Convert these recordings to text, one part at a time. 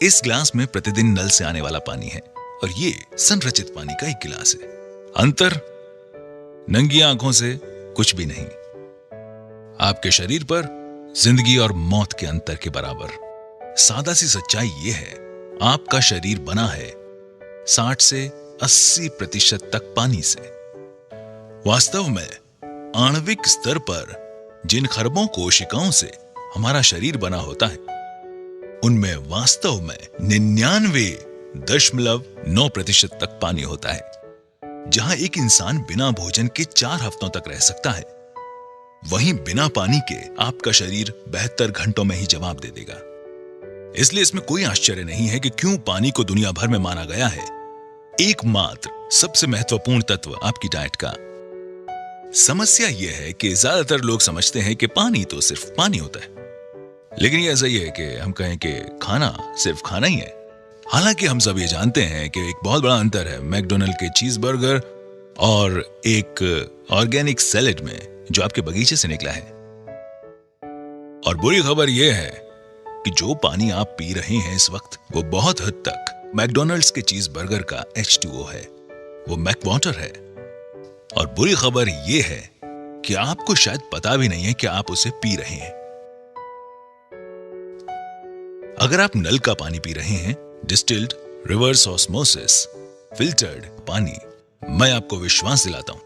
इस ग्लास में प्रतिदिन नल से आने वाला पानी है और ये संरचित पानी का एक गिलास है। अंतर नंगी आंखों से कुछ भी नहीं। आपके शरीर पर जिंदगी और मौत के अंतर के बराबर। सादा सी सच्चाई ये है, आपका शरीर बना है 60 से 80% तक पानी से। वास्तव में आणविक स्तर पर जिन खरबों कोशिकाओं से हमारा शरीर बना होता है, उनमें वास्तव में 99.9% तक पानी होता है। जहां एक इंसान बिना भोजन के 4 हफ्तों तक रह सकता है, वहीं बिना पानी के आपका शरीर 72 घंटों में ही जवाब दे देगा। इसलिए इसमें कोई आश्चर्य नहीं है कि क्यों पानी को दुनिया भर में माना गया है एकमात्र सबसे महत्वपूर्ण तत्व आपकी डाइट का। समस्या यह है कि ज्यादातर लोग समझते हैं कि पानी तो सिर्फ पानी होता है, लेकिन ये ऐसा ही है कि हम कहें कि खाना सिर्फ खाना ही है। हालांकि हम सब ये जानते हैं कि एक बहुत बड़ा अंतर है मैकडोनल्ड के चीज बर्गर और एक ऑर्गेनिक सैलेड में जो आपके बगीचे से निकला है। और बुरी खबर यह है कि जो पानी आप पी रहे हैं इस वक्त, वो बहुत हद तक मैकडोनल्ड्स के चीज बर्गर का H2O है, वो मैक वाटर है। और बुरी खबर यह है कि आपको शायद पता भी नहीं है कि आप उसे पी रहे हैं। अगर आप नल का पानी पी रहे हैं, डिस्टिल्ड, रिवर्स ऑस्मोसिस, फिल्टर्ड पानी, मैं आपको विश्वास दिलाता हूं,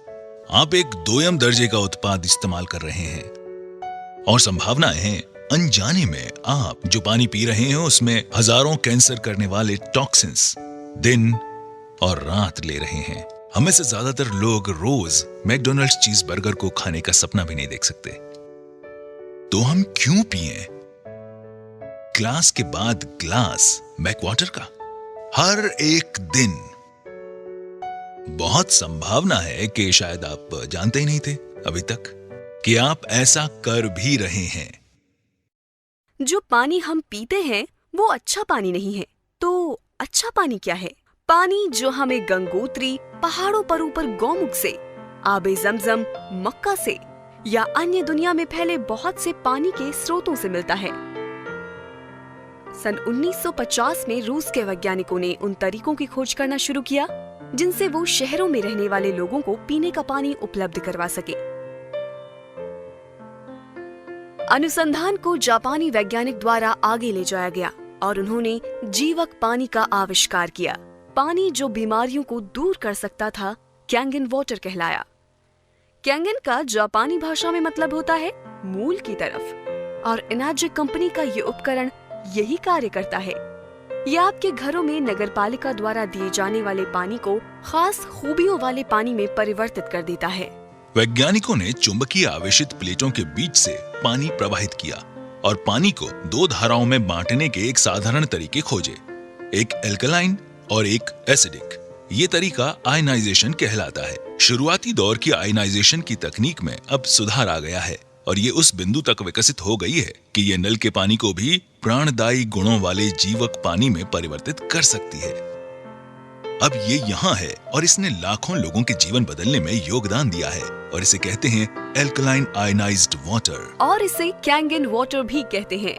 आप एक दोयम दर्जे का उत्पाद इस्तेमाल कर रहे हैं। और संभावनाएं हैं अनजाने में आप जो पानी पी रहे हैं उसमें हजारों कैंसर करने वाले टॉक्सिन्स दिन और रात ले रहे हैं। हमें से ज्यादातर लोग रोज मैकडोनल्ड्स चीज बर्गर को खाने का सपना भी नहीं देख सकते। तो हम क्यों पिएं ग्लास के बाद ग्लास मैक वाटर का हर एक दिन? बहुत संभावना है कि शायद आप जानते ही नहीं थे अभी तक कि आप ऐसा कर भी रहे हैं। जो पानी हम पीते हैं वो अच्छा पानी नहीं है। तो अच्छा पानी क्या है? पानी जो हमें गंगोत्री, पहाड़ों पर ऊपर गौमुख से, आबे जमजम, मक्का से या अन्य दुनिया में फैले बहुत से पानी के स्रोतों से मिलता है। सन 1950 में रूस के वैज्ञानिकों ने उन तरीकों की खोज करना शुरू किया जिनसे वो शहरों में रहने वाले लोगों को पीने का पानी उपलब्ध करवा सके। अनुसंधान को जापानी वैज्ञानिक द्वारा आगे ले जाया गया और उन्होंने जीवक पानी का आविष्कार किया। पानी जो बीमारियों को दूर कर सकता था कैंगन वाटर कहलाया। कैंगन का जापानी भाषा में मतलब होता है मूल की तरफ, और एनार्जिक कंपनी का ये उपकरण यही कार्य करता है। यह आपके घरों में नगरपालिका द्वारा दिए जाने वाले पानी को खास खूबियों वाले पानी में परिवर्तित कर देता है। वैज्ञानिकों ने चुंबकीय आवेशित प्लेटों के बीच से पानी प्रवाहित किया और पानी को 2 धाराओं में बांटने के एक साधारण तरीके खोजे, एक एल्कलाइन और एक एसिडिक। ये तरीका आयनाइजेशन कहलाता है। शुरुआती दौर की आयनाइजेशन की तकनीक में अब सुधार आ गया है और ये उस बिंदु तक विकसित हो गई है कि ये नल के पानी को भी प्राणदायी गुणों वाले जीवक पानी में परिवर्तित कर सकती है। अब ये यहाँ है और इसने लाखों लोगों के जीवन बदलने में योगदान दिया है और इसे कहते हैं एल्कलाइन आयनाइज्ड वाटर, और इसे कैंगन वाटर भी कहते हैं।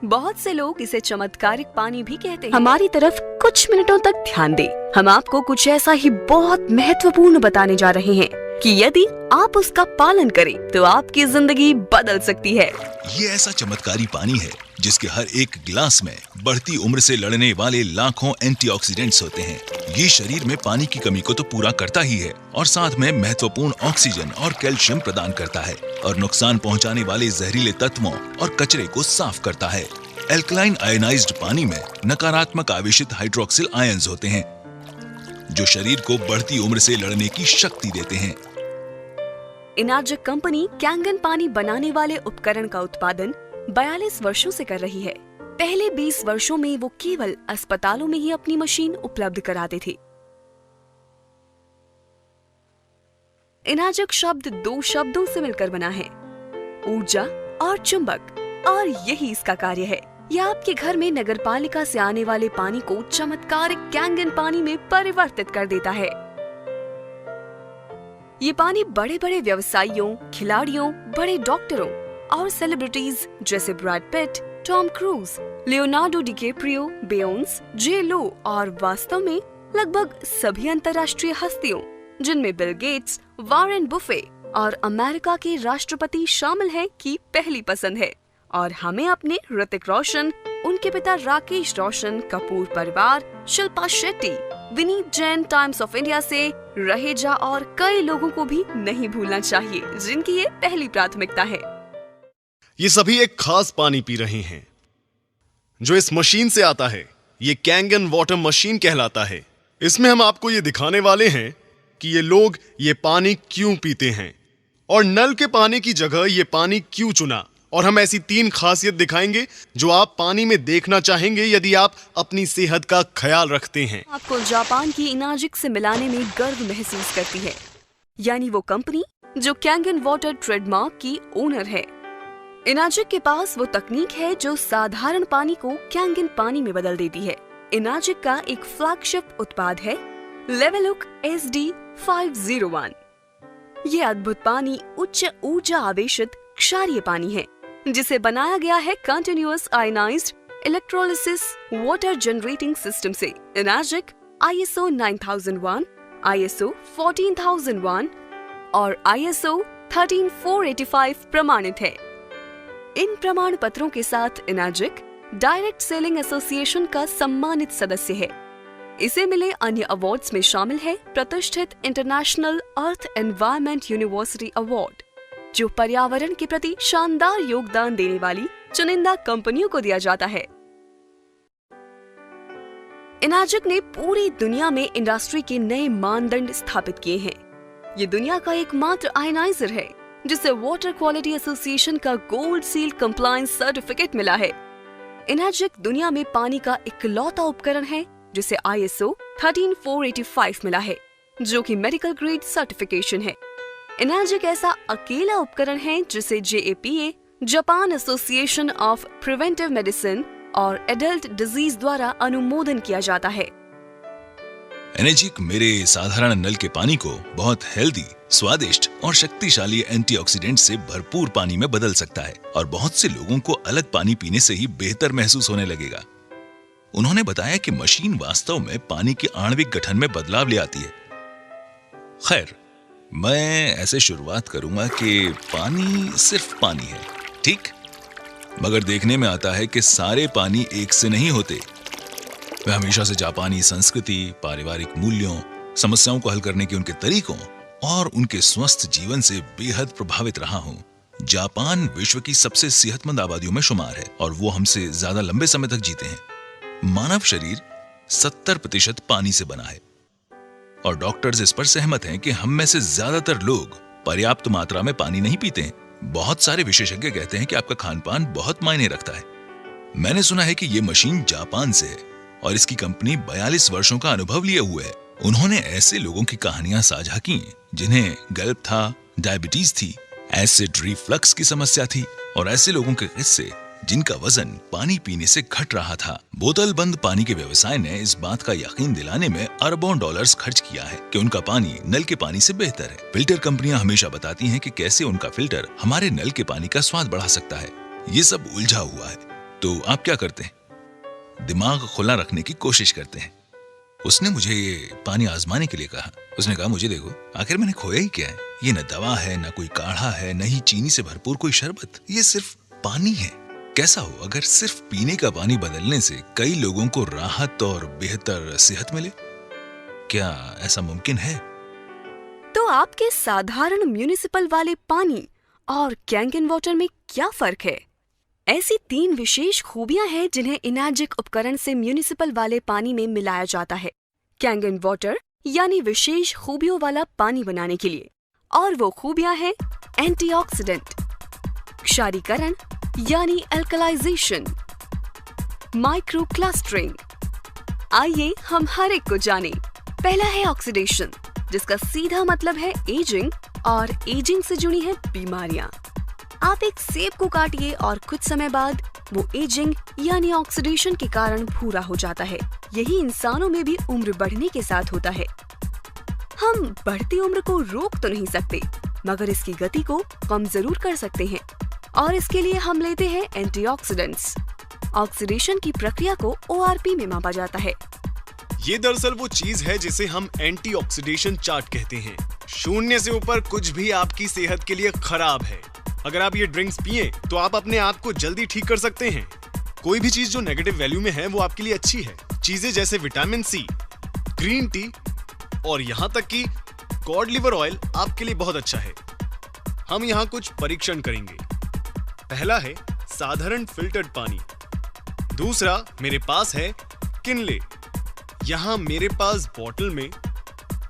बहुत से लोग इसे चमत्कारिक पानी भी कहते हैं। हमारी तरफ कुछ मिनटों तक ध्यान दें। हम आपको कुछ ऐसा ही बहुत महत्वपूर्ण बताने जा रहे हैं कि यदि आप उसका पालन करें तो आपकी जिंदगी बदल सकती है। ये ऐसा चमत्कारी पानी है जिसके हर एक गिलास में बढ़ती उम्र से लड़ने वाले लाखों एंटीऑक्सीडेंट्स होते हैं। ये शरीर में पानी की कमी को तो पूरा करता ही है और साथ में महत्वपूर्ण ऑक्सीजन और कैल्शियम प्रदान करता है और नुकसान पहुंचाने वाले जहरीले तत्वों और कचरे को साफ करता है। एल्कलाइन आयनाइज्ड पानी में नकारात्मक आवेशित हाइड्रोक्सिल आयंस होते हैं जो शरीर को बढ़ती उम्र से लड़ने की शक्ति देते हैं। एनार्जिक कंपनी कैंगन पानी बनाने वाले उपकरण का उत्पादन 42 वर्षों से कर रही है। पहले 20 वर्षों में वो केवल अस्पतालों में ही अपनी मशीन उपलब्ध कराते थे। एनार्जिक शब्द 2 शब्दों से मिलकर बना है, ऊर्जा और चुंबक, और यही इसका कार्य है। यह आपके घर में नगरपालिका से आने वाले पानी को चमत्कारिक कैंगन पानी में परिवर्तित कर देता है। ये पानी बड़े बड़े व्यवसायियों, खिलाड़ियों, बड़े डॉक्टरों और सेलिब्रिटीज जैसे Brad Pitt, Tom Cruise, Leonardo DiCaprio, Beyonce, J Lo और वास्तव में लगभग सभी अंतर्राष्ट्रीय हस्तियों जिनमें बिल गेट्स, वॉरेन बुफे और अमेरिका के राष्ट्रपति शामिल हैं की पहली पसंद है। और हमें अपने ऋतिक रोशन, उनके पिता राकेश रोशन, कपूर परिवार, Shilpa Shetty, Vineet Jain times of India से रहेजा और कई लोगों को भी नहीं भूलना चाहिए जिनकी ये पहली प्राथमिकता है। ये सभी एक खास पानी पी रहे हैं जो इस मशीन से आता है। ये कैंगन वाटर मशीन कहलाता है। इसमें हम आपको ये दिखाने वाले हैं कि ये लोग ये पानी क्यों पीते हैं और नल के पानी की जगह ये पानी क्यों चुना। और हम ऐसी 3 खासियत दिखाएंगे जो आप पानी में देखना चाहेंगे यदि आप अपनी सेहत का ख्याल रखते हैं। आपको जापान की इनाजिक से मिलाने में गर्व महसूस करती है, यानी वो कंपनी जो कैंगन वाटर ट्रेडमार्क की ओनर है। इनाजिक के पास वो तकनीक है जो साधारण पानी को कैंगन पानी में बदल देती है। इनाजिक का एक फ्लैगशिप उत्पाद है लेवलुक SD501। ये अद्भुत पानी उच्च ऊर्जा आवेशित क्षारीय पानी है जिसे बनाया गया है continuous ionized electrolysis water generating system से। इनाजिक ISO 9001, ISO 14001 और ISO 13485 प्रमाणित है। इन प्रमाण पत्रों के साथ इनाजिक डायरेक्ट सेलिंग एसोसिएशन का सम्मानित सदस्य है। इसे मिले अन्य अवार्ड्स में शामिल है प्रतिष्ठित इंटरनेशनल अर्थ एनवायरनमेंट यूनिवर्सिटी अवार्ड जो पर्यावरण के प्रति शानदार योगदान देने वाली चुनिंदा कंपनियों को दिया जाता है। इनाजिक ने पूरी दुनिया में इंडस्ट्री के नए मानदंड स्थापित किए हैं। ये दुनिया का एकमात्र आयनाइजर है जिसे वाटर क्वालिटी एसोसिएशन का गोल्ड सील कंप्लायंस सर्टिफिकेट मिला है। इनाजिक दुनिया में पानी का इकलौता उपकरण है जिसे ISO 13485 मिला है जो कि मेडिकल ग्रेड सर्टिफिकेशन है। इनाजिक ऐसा अकेला उपकरण है जिसे JAPA, Japan association of preventive medicine और एडल्ट डिजीज द्वारा अनुमोदन किया जाता है। एनर्जिक मेरे साधारण नल के पानी को बहुत हेल्दी, स्वादिष्ट और शक्तिशाली एंटीऑक्सीडेंट से भरपूर पानी में बदल सकता है और बहुत से लोगों को अलग पानी पीने से ही बेहतर महसूस होने लगेगा। उन्होंने बताया कि मशीन वास्तव में पानी के आणविक गठन में बदलाव ले आती है। खैर, मैं ऐसे शुरुआत करूंगा कि पानी सिर्फ पानी है, ठीक? मगर देखने में आता है कि सारे पानी एक से नहीं होते। मैं हमेशा से जापानी संस्कृति, पारिवारिक मूल्यों, समस्याओं को हल करने के उनके तरीकों और उनके स्वस्थ जीवन से बेहद प्रभावित रहा हूं। जापान विश्व की सबसे सेहतमंद आबादियों में शुमार है और वो हमसे ज्यादा लंबे समय तक जीते हैं। मानव शरीर 70% पानी से बना है और डॉक्टर्स इस पर सहमत हैं कि हम में से ज्यादातर लोग पर्याप्त मात्रा में पानी नहीं पीते हैं। बहुत सारे विशेषज्ञ कहते हैं कि आपका खानपान बहुत मायने रखता है। मैंने सुना है कि ये मशीन जापान से है और इसकी कंपनी 42 वर्षों का अनुभव लिए हुए है। उन्होंने ऐसे लोगों की कहानियां साझा की जिन्हें गल्प था, डायबिटीज थी, एसिड रिफ्लक्स की समस्या थी और ऐसे लोगों के किस्से जिनका वजन पानी पीने से घट रहा था। बोतल बंद पानी के व्यवसाय ने इस बात का यकीन दिलाने में अरबों डॉलर्स खर्च किया है कि उनका पानी नल के पानी से बेहतर है। फिल्टर कंपनियां हमेशा बताती हैं कि कैसे उनका फिल्टर हमारे नल के पानी का स्वाद बढ़ा सकता है। ये सब उलझा हुआ है। तो आप क्या करते हैं? दिमाग खुला रखने की कोशिश करते हैं। उसने मुझे ये पानी आजमाने के लिए कहा। उसने कहा, मुझे देखो, आखिर मैंने खोया ही क्या है? ये न दवा है, न कोई काढ़ा है, न ही चीनी से भरपूर कोई शरबत। ये सिर्फ पानी है। कैसा हो अगर सिर्फ पीने का पानी बदलने से कई लोगों को राहत और बेहतर सेहत मिले? क्या ऐसा मुमकिन है? तो आपके साधारण म्युनिसिपल वाले पानी और कैंगन वाटर में क्या फर्क है? ऐसी 3 विशेष खूबियां हैं जिन्हें इनाजिक उपकरण से म्युनिसिपल वाले पानी में मिलाया जाता है कैंगन वाटर यानी विशेष खूबियों वाला पानी बनाने के लिए। और वो खूबियां हैं एंटीऑक्सीडेंट, क्षारीकरण यानी एल्कलाइजेशन, माइक्रो क्लस्टरिंग। आइए हम हर एक को जानें। पहला है ऑक्सीडेशन, जिसका सीधा मतलब है एजिंग और एजिंग से जुड़ी है बीमारियां। आप एक सेब को काटिए और कुछ समय बाद वो एजिंग यानी ऑक्सीडेशन के कारण भूरा हो जाता है। यही इंसानों में भी उम्र बढ़ने के साथ होता है। हम बढ़ती उम्र को रोक तो नहीं सकते, मगर इसकी गति को कम जरूर कर सकते हैं। और इसके लिए हम लेते हैं एंटीऑक्सीडेंट्स। ऑक्सीडेशन की प्रक्रिया को ORP में मापा जाता है। ये दरअसल वो चीज है जिसे हम एंटीऑक्सीडेशन चार्ट कहते हैं। 0 से ऊपर कुछ भी आपकी सेहत के लिए खराब है। अगर आप ये ड्रिंक्स पिए तो आप अपने आप को जल्दी ठीक कर सकते हैं। कोई भी चीज जो नेगेटिव वैल्यू में है वो आपके लिए अच्छी है। चीजें जैसे विटामिन C, ग्रीन टी और यहाँ तक कि कॉड लिवर ऑयल आपके लिए बहुत अच्छा है। हम यहाँ कुछ परीक्षण करेंगे। पहला है साधारण फिल्टर्ड पानी। दूसरा मेरे पास है किनले। यहाँ मेरे पास बॉटल में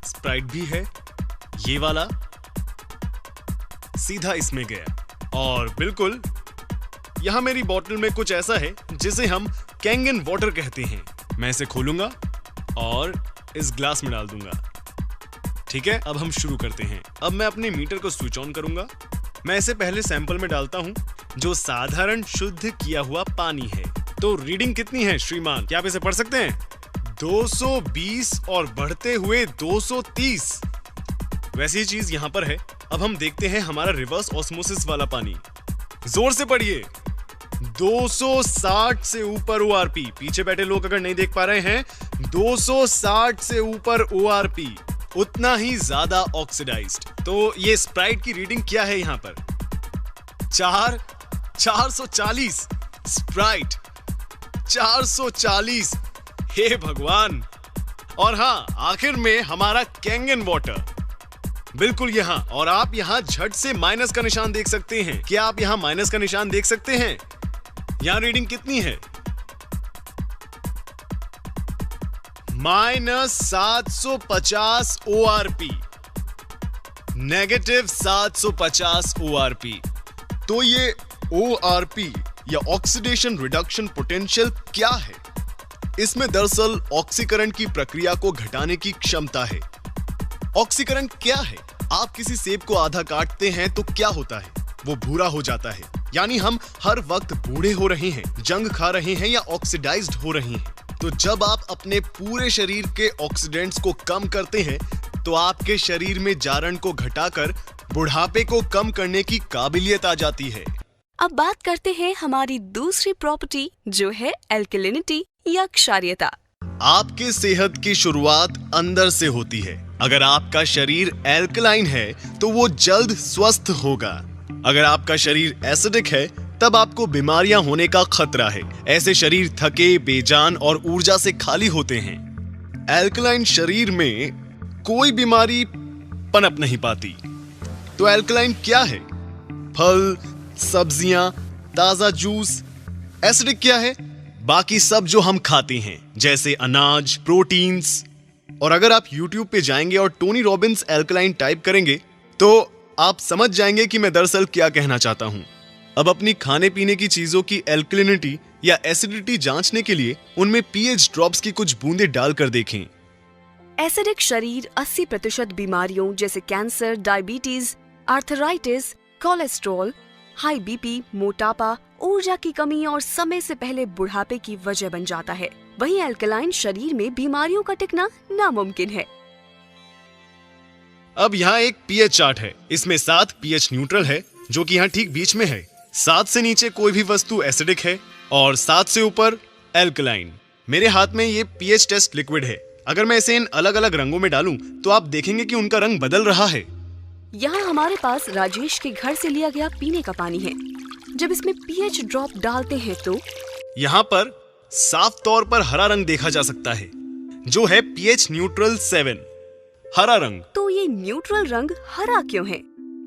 स्प्राइट भी है। ये वाला सीधा इसमें गया और बिल्कुल यहाँ मेरी बॉटल में कुछ ऐसा है जिसे हम कैंगन वाटर कहते हैं। मैं इसे खोलूंगा और इस ग्लास में डाल दूंगा। ठीक है, अब हम शुरू करते हैं। अब मैं अपने मीटर को स्विच ऑन करूंगा। मैं इसे पहले सैंपल में डालता हूं जो साधारण शुद्ध किया हुआ पानी है। तो रीडिंग कितनी है श्रीमान, क्या आप इसे पढ़ सकते हैं? 220 और बढ़ते हुए 230। वैसी चीज यहाँ पर है। अब हम देखते हैं हमारा रिवर्स ऑस्मोसिस वाला पानी। जोर से पढ़िए। 260 से ऊपर ORP। पीछे बैठे लोग अगर नहीं देख पा रहे हैं, 260 से ऊपर ORP, उतना ही ज्यादा ऑक्सीडाइज्ड। तो ये स्प्राइट की रीडिंग क्या है यहाँ पर? 440 स्प्राइट, 440। हे भगवान। और हाँ, आखिर में हमारा कैंगन वाटर बिल्कुल यहाँ। और आप यहाँ झट से माइनस का निशान देख सकते हैं। क्या आप यहाँ माइनस का निशान देख सकते हैं? यहाँ रीडिंग कितनी है? -750 ORP, नेगेटिव 750 ORP। तो ये ORP या ऑक्सीडेशन रिडक्शन पोटेंशियल क्या है? इसमें दरअसल ऑक्सीकरण की प्रक्रिया को घटाने की क्षमता है। ऑक्सीकरण क्या है? आप किसी सेब को आधा काटते हैं तो क्या होता है? वो भूरा हो जाता है। यानी हम हर वक्त बूढ़े हो रहे हैं, जंग खा रहे हैं या ऑक्सीडाइज्ड हो रहे हैं। तो जब आप अपने पूरे शरीर के ऑक्सीडेंट्स को कम करते हैं तो आपके शरीर में जारण को घटाकर बुढ़ापे को कम करने की काबिलियत आ जाती है। अब बात करते हैं हमारी दूसरी प्रॉपर्टी जो है एल्कलिनिटी या क्षारीयता। आपके सेहत की शुरुआत अंदर से होती है। अगर आपका शरीर एल्कलाइन है तो वो जल्द स्वस्थ होगा। अगर आपका शरीर एसिडिक है तब आपको बीमारियां होने का खतरा है। ऐसे शरीर थके, बेजान और ऊर्जा से खाली होते हैं। एल्कलाइन शरीर में कोई बीमारी पनप नहीं पाती। तो एल्कलाइन क्या है? फल, सब्जियां, ताजा जूस। एसिडिक क्या है? बाकी सब जो हम खाते हैं जैसे अनाज, प्रोटीन्स। और अगर आप YouTube पे जाएंगे और टोनी रॉबिन्स एल्कलाइन टाइप करेंगे तो आप समझ जाएंगे कि मैं दरअसल क्या कहना चाहता हूं। अब अपनी खाने पीने की चीजों की एल्कलिनिटी या एसिडिटी जांचने के लिए उनमें pH ड्रॉप्स की कुछ बूंदें डालकर देखें। एसिडिक शरीर 80% बीमारियों जैसे cancer, diabetes, arthritis, cholesterol, high BP, मोटापा, ऊर्जा की कमी और समय से पहले बुढ़ापे की वजह बन जाता है। वहीं एल्कलाइन शरीर में बीमारियों का टिकना नामुमकिन है। अब यहाँ एक pH चार्ट है। इसमें 7 pH न्यूट्रल है जो कि यहाँ ठीक बीच में है। 7 से नीचे कोई भी वस्तु एसिडिक है और 7 से ऊपर एल्कलाइन। मेरे हाथ में ये pH टेस्ट लिक्विड है। अगर मैं इसे इन अलग अलग रंगों में डालूं तो आप देखेंगे कि उनका रंग बदल रहा है। यहाँ हमारे पास राजेश के घर से लिया गया पीने का पानी है। जब इसमें pH ड्रॉप डालते हैं तो यहाँ पर साफ तौर पर हरा रंग देखा जा सकता है जो है pH न्यूट्रल 7, हरा रंग। तो ये न्यूट्रल रंग हरा क्यों है?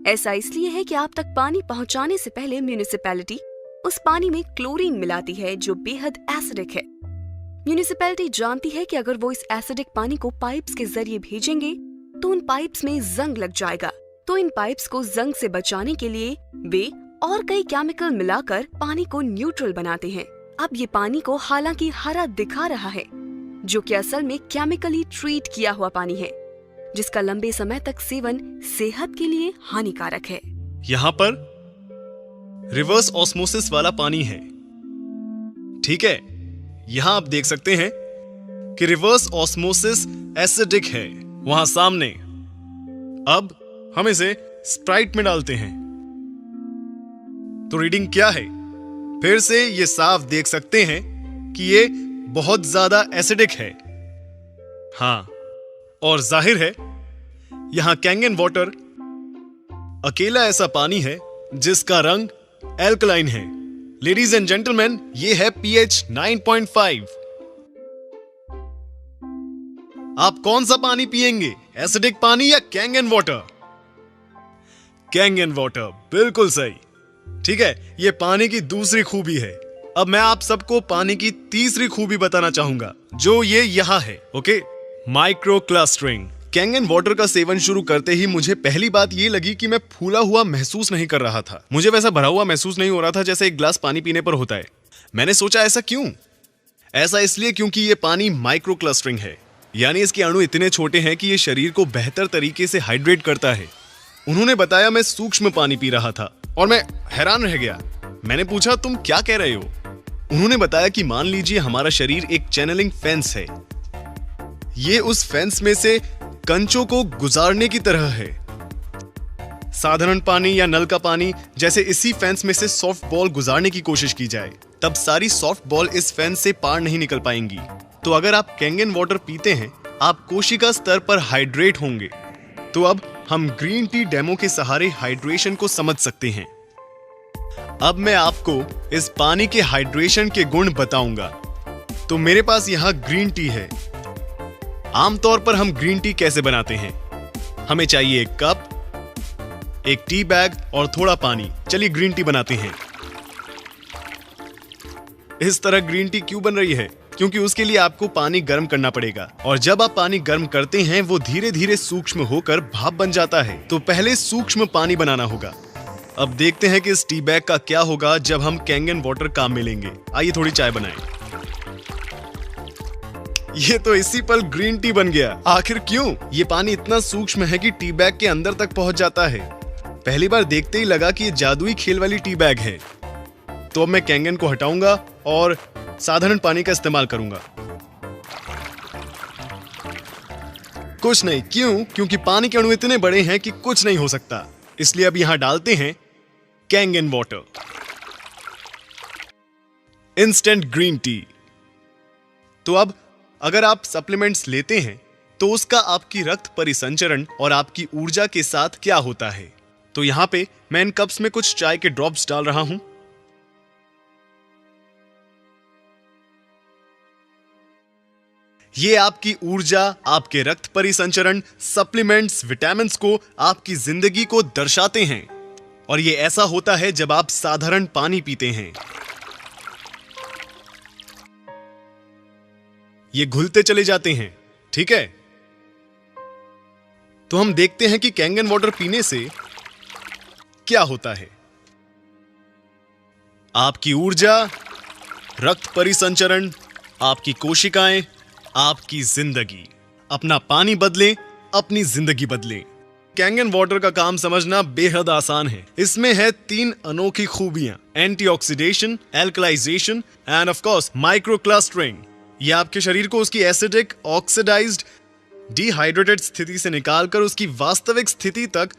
ऐसा इसलिए है कि आप तक पानी पहुंचाने से पहले म्यूनिसिपैलिटी उस पानी में क्लोरीन मिलाती है जो बेहद एसिडिक है। म्यूनिसिपैलिटी जानती है कि अगर वो इस एसिडिक पानी को पाइप्स के जरिए भेजेंगे तो उन पाइप्स में जंग लग जाएगा। तो इन पाइप्स को जंग से बचाने के लिए वे और कई केमिकल मिलाकर पानी को न्यूट्रल बनाते हैं। अब ये पानी को हालांकि हरा दिखा रहा है जो कि असल में केमिकली ट्रीट किया हुआ पानी है जिसका लंबे समय तक सेवन सेहत के लिए हानिकारक है। यहाँ पर रिवर्स ऑस्मोसिस वाला पानी है। ठीक है, यहाँ आप देख सकते हैं कि रिवर्स ऑस्मोसिस एसिडिक है वहां सामने। अब हम इसे स्प्राइट में डालते हैं तो रीडिंग क्या है? फिर से ये साफ देख सकते हैं कि ये बहुत ज्यादा एसिडिक है। हाँ, और जाहिर है यहां कैंगन वाटर अकेला ऐसा पानी है जिसका रंग एल्कलाइन है। लेडीज एंड जेंटलमैन, ये है पीएच 9.5। आप कौन सा पानी पिएंगे, एसिडिक पानी या कैंगन वाटर? कैंगन वाटर, बिल्कुल सही। ठीक है, ये पानी की दूसरी खूबी है। अब मैं आप सबको पानी की तीसरी खूबी बताना चाहूंगा, जो ये यहां है। Okay, micro clustering. Kangen water का सेवन शुरू करते ही मुझे पहली बात ये लगी कि मैं फूला हुआ महसूस नहीं कर रहा था। मुझे वैसा भरा हुआ महसूस नहीं हो रहा था जैसे एक गिलास पानी पीने पर होता है। मैंने सोचा ऐसा क्यों? ऐसा इसलिए क्योंकि ये पानी माइक्रो क्लस्टरिंग है, यानी इसके अणु इतने छोटे हैं कि ये शरीर को बेहतर तरीके से हाइड्रेट करता है। उन्होंने बताया मैं सूक्ष्म पानी पी रहा था और मैं हैरान रह गया। मैंने पूछा, तुम क्या कह रहे हो? उन्होंने बताया कि मान लीजिए हमारा शरीर एक चैनलिंग फेंस है। ये उस फेंस में से कंचों को गुजारने की तरह है। साधारण पानी या नल का पानी जैसे इसी फेंस में से सॉफ्ट बॉल गुजारने की कोशिश की जाए, तब सारी सॉफ्ट बॉल इस फेंस से पार नहीं निकल पाएंगी। तो अगर आप कैंगन वाटर पीते हैं, आप कोशिका स्तर पर हाइड्रेट होंगे। तो अब हम ग्रीन टी डेमो के सहारे हाइड्रेशन को समझ सकते हैं। अब मैं आपको इस पानी के हाइड्रेशन के गुण बताऊंगा। तो मेरे पास यहाँ ग्रीन टी है। आमतौर पर हम ग्रीन टी कैसे बनाते हैं? हमें चाहिए एक कप, एक टी बैग और थोड़ा पानी। चलिए ग्रीन टी बनाते हैं। इस तरह ग्रीन टी क्यों बन रही है? क्योंकि उसके लिए आपको पानी गर्म करना पड़ेगा, और जब आप पानी गर्म करते हैं वो धीरे धीरे सूक्ष्म होकर भाप बन जाता है। तो पहले सूक्ष्म पानी बनाना होगा। अब देखते हैं कि इस टी बैग का क्या होगा जब हम कैंगन वाटर काम में लेंगे। आइए थोड़ी चाय बनाएं। ये तो इसी पल ग्रीन टी बन गया। आखिर क्यों? ये पानी इतना सूक्ष्म है कि टी बैग के अंदर तक पहुंच जाता है। पहली बार देखते ही लगा कि ये जादुई खेल वाली टी बैग है। तो अब मैं कैंगन को हटाऊंगा और साधारण पानी का इस्तेमाल करूंगा। कुछ नहीं। क्यों? क्योंकि पानी के अणु इतने बड़े हैं कि कुछ नहीं हो सकता। इसलिए अब यहां डालते हैं Kangen water. Instant green tea. तो अब अगर आप सप्लीमेंट्स लेते हैं तो उसका आपकी रक्त परिसंचरण और आपकी ऊर्जा के साथ क्या होता है? तो यहां पे मैं इन कप्स में कुछ चाय के ड्रॉप्स डाल रहा हूं। ये आपकी ऊर्जा, आपके रक्त परिसंचरण, सप्लीमेंट्स, विटामिन्स को, आपकी जिंदगी को दर्शाते हैं। और ये ऐसा होता है जब आप साधारण पानी पीते हैं। ये घुलते चले जाते हैं। ठीक है, तो हम देखते हैं कि कैंगन वाटर पीने से क्या होता है। आपकी ऊर्जा, रक्त परिसंचरण, आपकी कोशिकाएं, आपकी जिंदगी। अपना पानी बदलें, अपनी जिंदगी बदलें। कैंगन वाटर का काम समझना बेहद आसान है। इसमें है 3 अनोखी खूबियां: antioxidation, alkalisation end of course micro clustering. यह आपके शरीर को उसकी एसिडिक, ऑक्सीडाइज्ड, डिहाइड्रेटेड स्थिति से निकालकर उसकी वास्तविक स्थिति तक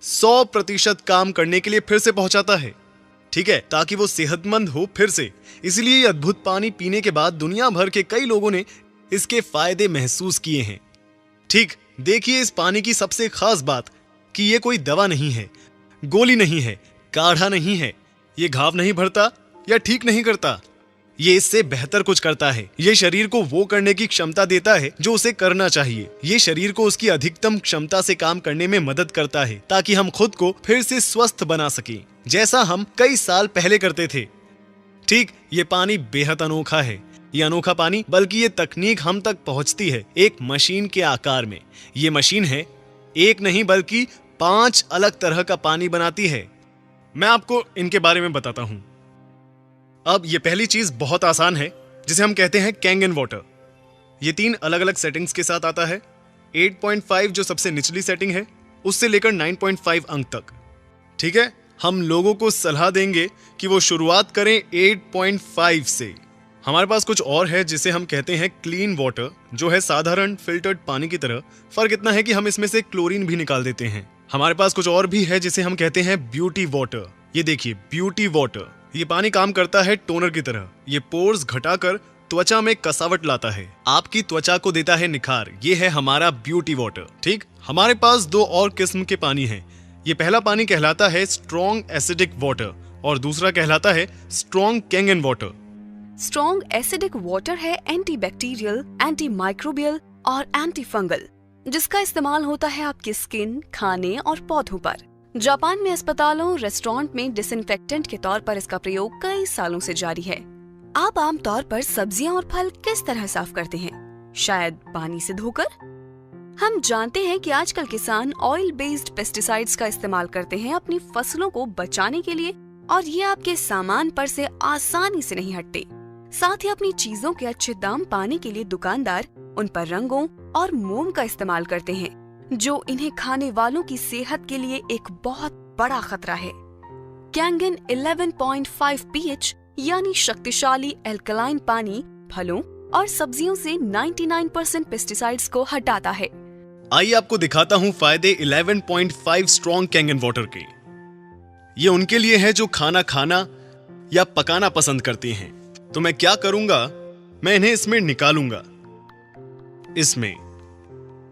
100% काम करने के लिए फिर से पहुंचाता है। ठीक है, ताकि वो सेहतमंद हो फिर से। इसलिए ये अद्भुत पानी पीने के बाद दुनिया भर के कई लोगों ने इसके फायदे महसूस किए हैं। ठीक, देखिए इस पानी की सबसे खास बात कि ये कोई दवा नहीं है, गोली नहीं है, काढ़ा नहीं है। ये घाव नहीं भरता या ठीक नहीं करता। ये इससे बेहतर कुछ करता है। ये शरीर को वो करने की क्षमता देता है जो उसे करना चाहिए। ये शरीर को उसकी अधिकतम क्षमता से काम करने में मदद करता है, ताकि हम खुद को फिर से स्वस्थ बना सकें, जैसा हम कई साल पहले करते थे। ठीक, ये पानी बेहद अनोखा है। ये अनोखा पानी, बल्कि ये तकनीक हम तक पहुंचती है एक मशीन के आकार में। ये मशीन है, एक नहीं बल्कि 5 अलग तरह का पानी बनाती है। मैं आपको इनके बारे में बताता हूं। अब ये पहली चीज बहुत आसान है, जिसे हम कहते हैं कैंगन वाटर। ये 3 अलग अलग सेटिंग्स के साथ आता है। 8.5 जो सबसे निचली सेटिंग है, उससे लेकर 9.5 अंक तक। ठीक है, हम लोगों को सलाह देंगे कि वो शुरुआत करें 8.5 से। हमारे पास कुछ और है जिसे हम कहते हैं क्लीन वाटर, जो है साधारण फिल्टर्ड पानी की तरह। फर्क इतना है कि हम इसमें से क्लोरीन भी निकाल देते हैं। हमारे पास कुछ और भी है जिसे हम कहते हैं ब्यूटी वाटर। ये देखिए ब्यूटी वाटर, ये पानी काम करता है टोनर की तरह। ये पोर्स घटाकर त्वचा में कसावट लाता है, आपकी त्वचा को देता है निखार। ये है हमारा ब्यूटी वाटर। ठीक, हमारे पास दो और किस्म के पानी हैं। ये पहला पानी कहलाता है स्ट्रॉन्ग एसिडिक वाटर और दूसरा कहलाता है strong Kangen water. Strong acidic water है एंटीबैक्टीरियल, एंटी माइक्रोबियल और एंटी फंगल, जिसका इस्तेमाल होता है आपकी स्किन, खाने और पौधों पर। जापान में अस्पतालों, रेस्टोरेंट में डिसइंफेक्टेंट के तौर पर इसका प्रयोग कई सालों से जारी है। आप आमतौर पर सब्जियां और फल किस तरह साफ करते हैं? शायद पानी से धोकर। हम जानते हैं कि आजकल किसान ऑयल बेस्ड पेस्टिसाइड्स का इस्तेमाल करते हैं अपनी फसलों को बचाने के लिए, और ये आपके सामान पर से आसानी से नहीं हटते। साथ ही अपनी चीजों के अच्छे दाम पाने के लिए दुकानदार उन पर रंगों और मोम का इस्तेमाल करते हैं, जो इन्हें खाने वालों की सेहत के लिए एक बहुत बड़ा खतरा है। कैंगन 11.5 pH यानी शक्तिशाली एल्कलाइन पानी फलों और सब्जियों से 99% पेस्टिसाइड्स को हटाता है। आइए आपको दिखाता हूँ फायदे 11.5 स्ट्रॉन्ग कैंगन वाटर के। ये उनके लिए है जो खाना खाना या पकाना पसंद करते हैं। तो मैं क्या करूंगा, मैं इन्हें इसमें निकालूंगा, इसमें।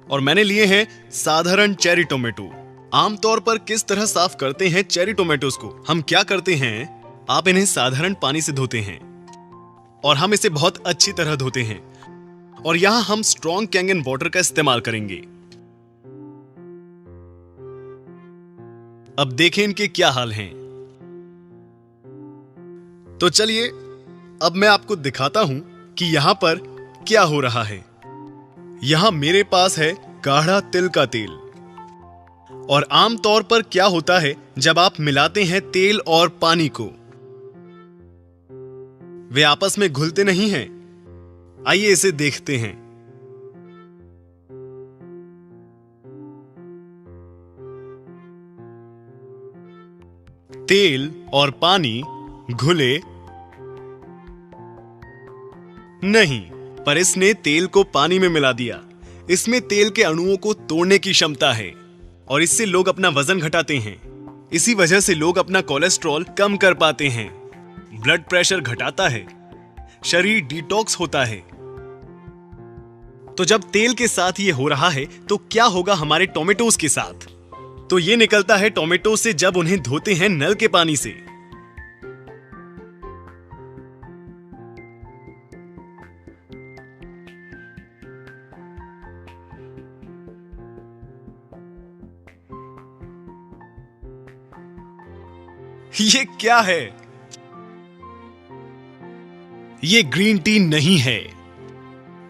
और मैंने लिए हैं साधारण चेरी टोमेटो। आमतौर पर किस तरह साफ करते हैं चेरी टोमेटोज को? हम क्या करते हैं, आप इन्हें साधारण पानी से धोते हैं और हम इसे बहुत अच्छी तरह धोते हैं। और यहां हम स्ट्रॉन्ग कैंगन वाटर का इस्तेमाल करेंगे। अब देखें इनके क्या हाल हैं। तो चलिए अब मैं आपको दिखाता हूं कि यहां पर क्या हो रहा है। यहां मेरे पास है गाढ़ा तिल का तेल। और आमतौर पर क्या होता है जब आप मिलाते हैं तेल और पानी को, वे आपस में घुलते नहीं हैं। आइए इसे देखते हैं। तेल और पानी घुले नहीं, पर इसने तेल को पानी में मिला दिया। इसमें तेल के अणुओं को तोड़ने की क्षमता है और इससे लोग अपना वजन घटाते हैं। इसी वजह से लोग अपना कोलेस्ट्रॉल कम कर पाते हैं, ब्लड प्रेशर घटाता है, शरीर डिटॉक्स होता है। तो जब तेल के साथ ये हो रहा है तो क्या होगा हमारे टोमेटोज के साथ? तो ये निकलता है टोमेटो से जब उन्हें धोते हैं नल के पानी से। ये क्या है? ये ग्रीन टी नहीं है,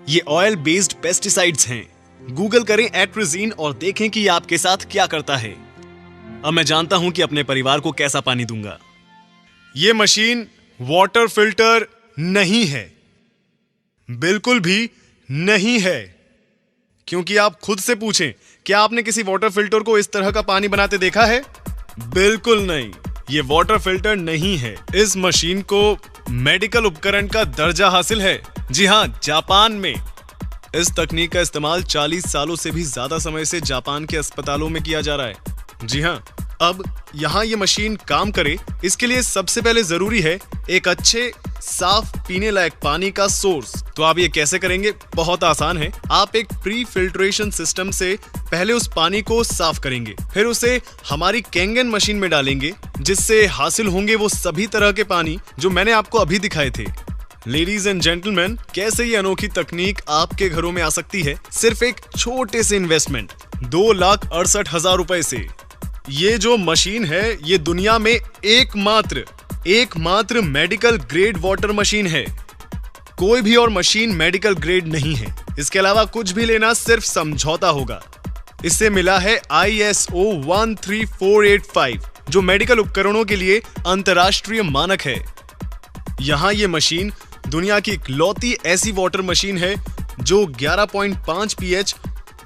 ये ऑयल बेस्ड पेस्टिसाइड्स हैं। गूगल करें एट्रिजीन और देखें कि ये आपके साथ क्या करता है। अब मैं जानता हूं कि अपने परिवार को कैसा पानी दूंगा। ये मशीन वाटर फिल्टर नहीं है, बिल्कुल भी नहीं है। क्योंकि आप खुद से पूछें, क्या आपने किसी वाटर फिल्टर को इस तरह का पानी बनाते देखा है? बिल्कुल नहीं, ये वाटर फिल्टर नहीं है। इस मशीन को मेडिकल उपकरण का दर्जा हासिल है। जी हां, जापान में इस तकनीक का इस्तेमाल 40 सालों से भी ज्यादा समय से जापान के अस्पतालों में किया जा रहा है। जी हां, अब यहां ये मशीन काम करे, इसके लिए सबसे पहले जरूरी है एक अच्छे साफ पीने लायक पानी का सोर्स। तो आप ये कैसे करेंगे? बहुत आसान है। आप एक प्री फिल्ट्रेशन सिस्टम से पहले उस पानी को साफ करेंगे, फिर उसे हमारी कैंगन मशीन में डालेंगे, जिससे हासिल होंगे वो सभी तरह के पानी जो मैंने आपको अभी दिखाए थे। लेडीज एंड जेंटलमैन, कैसे ये अनोखी तकनीक आपके घरों में आ सकती है सिर्फ एक छोटे से इन्वेस्टमेंट 2,68,000 रुपए से। ये जो मशीन है ये दुनिया में एकमात्र मेडिकल ग्रेड वाटर मशीन है। कोई भी और मशीन मेडिकल ग्रेड नहीं है। इसके अलावा कुछ भी लेना सिर्फ समझौता होगा। इससे मिला है ISO 13485, जो मेडिकल उपकरणों के लिए अंतर्राष्ट्रीय मानक है। यहां ये मशीन दुनिया की इकलौती ऐसी वाटर मशीन है जो 11.5 pH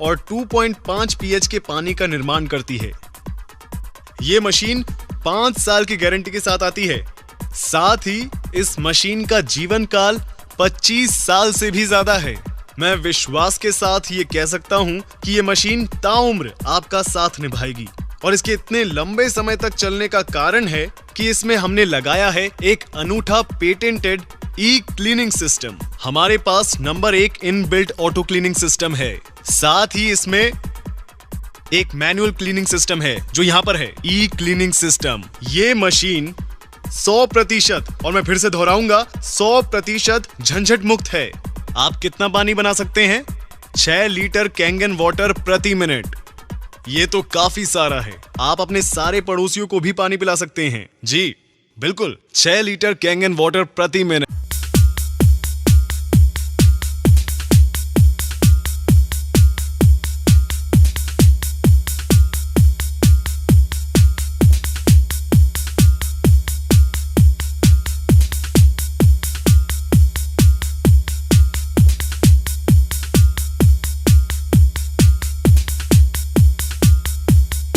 और 2.5 pH के पानी का निर्माण करती है। ये मशीन 5 साल की गारंटी के साथ आती है। साथ ही इस मशीन का जीवन काल 25 साल से भी ज्यादा है। मैं विश्वास के साथ ये कह सकता हूं कि ये मशीन ताउम्र आपका साथ निभाएगी। और इसके इतने लंबे समय तक चलने का कारण है कि इसमें हमने लगाया है एक अनूठा पेटेंटेड ई क्लीनिंग सिस्टम। हमारे पास number 1 inbuilt auto cleaning system है, साथ ही इसमें एक मैनुअल क्लीनिंग सिस्टम है जो यहां पर है, ई क्लीनिंग सिस्टम। ये मशीन 100%, और मैं फिर से दोहराऊंगा, 100% झंझट मुक्त है। आप कितना पानी बना सकते हैं? 6 लीटर कैंगन वाटर प्रति मिनट। ये तो काफी सारा है। आप अपने सारे पड़ोसियों को भी पानी पिला सकते हैं। जी बिल्कुल, 6 लीटर कैंगन वाटर प्रति मिनट।